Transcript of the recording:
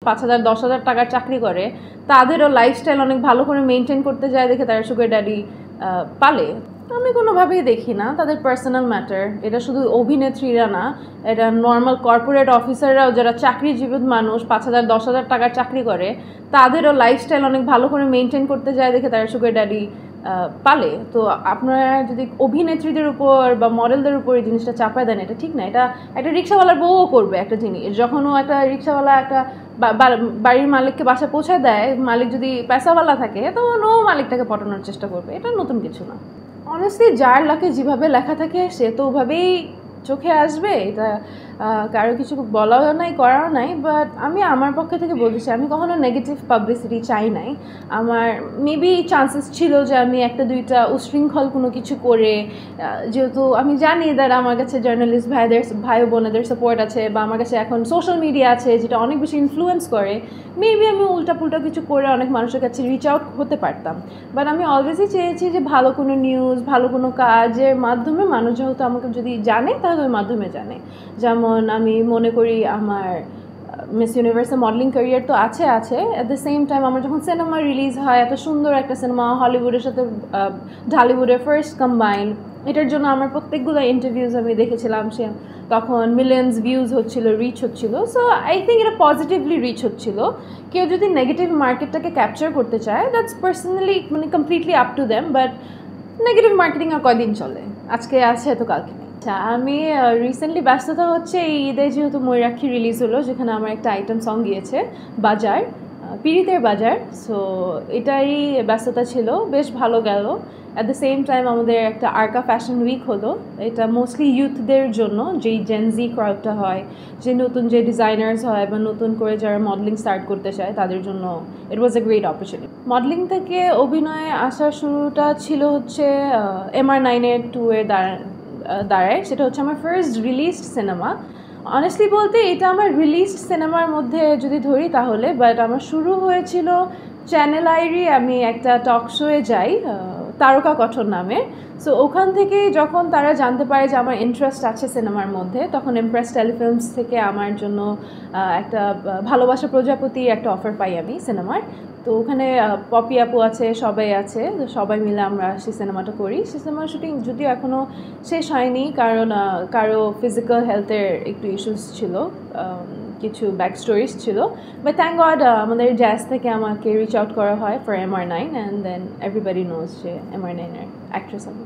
5,000-10,000 টাকার চাকরি করে, তাদেরও লাইফস্টাইল অনেক ভালো করে মেনটেন করতে যায় দেখে তারা সুগার ড্যাডি পালে। আমি কোনোভাবেই দেখি না তাদের পার্সোনাল ম্যাটার। এটা শুধু অভিনেত্রীরা না, এটা নর্মাল কর্পোরেট অফিসাররাও যারা চাকরিজীবী মানুষ 5,000-10,000 টাকার চাকরি করে, তাদেরও লাইফস্টাইল অনেক ভালো করে মেনটেন করতে যায় দেখে তারা সুগার ড্যাডি পালে। তো আপনারা যদি অভিনেত্রীদের উপর বা মডেলদের উপর এই জিনিসটা চাপায় দেন, এটা ঠিক না। এটা একটা রিক্সাওয়ালার বউও করবে একটা জিনিস। যখন ও একটা রিক্সাওয়ালা একটা বাড়ির মালিককে বাসা পৌঁছায় দেয়, মালিক যদি পেশাওয়ালা থাকে তখন ও মালিকটাকে পটানোর চেষ্টা করবে। এটা নতুন কিছু না। অনেস্টলি যার লাকে যেভাবে লেখা থাকে সে তো ওভাবেই চোখে আসবে, এটা কারো কিছু বলাও নাই করাও নাই। বাট আমি আমার পক্ষে থেকে বলতেছি, আমি কখনো নেগেটিভ পাবলিসিটি চাই নাই। আমার মেবি চান্সেস ছিল যে আমি একটা দুইটা উশৃঙ্খল কোনো কিছু করে, যেহেতু আমি জানি দ্যাট আমার কাছে জার্নালিস্ট ভাই বোনেদের সাপোর্ট আছে, বা আমার কাছে এখন সোশ্যাল মিডিয়া আছে যেটা অনেক বেশি ইনফ্লুয়েন্স করে, মেবি আমি উল্টাপুল্টা কিছু করে অনেক মানুষের কাছে রিচ আউট হতে পারতাম। বাট আমি অলওয়েজই চেয়েছি যে ভালো কোনো নিউজ, ভালো কোনো কাজের মাধ্যমে মানুষ যেহেতু আমাকে যদি জানে তাহলে ওই মাধ্যমে জানে। যেমন আমি মনে করি আমার মিস ইউনিভার্সের মডেলিং ক্যারিয়ার তো আছে, অ্যাট দ্য সেম টাইম আমার যখন সিনেমা রিলিজ হয়, এত সুন্দর একটা সিনেমা হলিউডের সাথে ঢালিউডের ফার্স্ট কম্বাইন, এটার জন্য আমার প্রত্যেকগুলো ইন্টারভিউজ আমি দেখেছিলাম, সে তখন মিলিয়ন্স ভিউজ হচ্ছিল, রিচ হচ্ছিল। সো আই থিঙ্ক এটা পজিটিভলি রিচ হচ্ছিল। কেউ যদি নেগেটিভ মার্কেটটাকে ক্যাপচার করতে চায়, দ্যাটস পার্সোনালি মানে completely up to them. But negative marketing আর কয়দিন চলে, আজকে আছে তো কালকে নেই। আচ্ছা, আমি রিসেন্টলি ব্যস্ততা হচ্ছে এই ঈদে, যেহেতু ময়ূরাক্ষী রিলিজ হলো, যেখানে আমার একটা আইটেম সং গিয়েছে বাজার, পিরিতের বাজার। সো এটারই ব্যস্ততা ছিল, বেশ ভালো গেল। অ্যাট দ্য সেম টাইম আমাদের একটা আর্কা ফ্যাশন উইক হলো, এটা মোস্টলি ইউথদের জন্য, যেই জেনজি ক্রাউডটা হয়, যে নতুন যে ডিজাইনার্স হয় বা নতুন করে যারা মডেলিং স্টার্ট করতে চায় তাদের জন্য ইট ওয়াজ এ গ্রেট অপরচুনিটি। মডেলিং থেকে অভিনয়ে আসার শুরুটা ছিল হচ্ছে MR9-এর 2-এর দ্বারায়। সেটা হচ্ছে আমার ফার্স্ট রিলিজড সিনেমা। অনেস্টলি বলতে এটা আমার রিলিজড সিনেমার মধ্যে যদি ধরি তাহলে, বাট আমার শুরু হয়েছিল চ্যানেল আইরি। আমি একটা টক শোয়ে যাই তারকা কথন নামে। সো ওখান থেকে যখন তারা জানতে পারে যে আমার ইন্টারেস্ট আছে সিনেমার মধ্যে, তখন ইমপ্রেস টেলিফিল্মস থেকে আমার জন্য একটা ভালোবাসা প্রজাপতি একটা অফার পাই আমি সিনেমার। তো ওখানে পপি আপু আছে, সবাই আছে, তো সবাই মিলে আমরা সেই সিনেমাটা করি। সেই সিনেমার শুটিং যদিও এখনও শেষ হয়নি, কারণ কারো ফিজিক্যাল হেলথের একটু ইস্যুস ছিল, কিছু ব্যাক স্টোরিজ ছিল। বাট থ্যাংক গড আমাদের জ্যাজ থেকে আমাকে রিচ আউট করা হয় for MR9, and then everybody knows যে MR9-এর অ্যাক্ট্রেস আমি।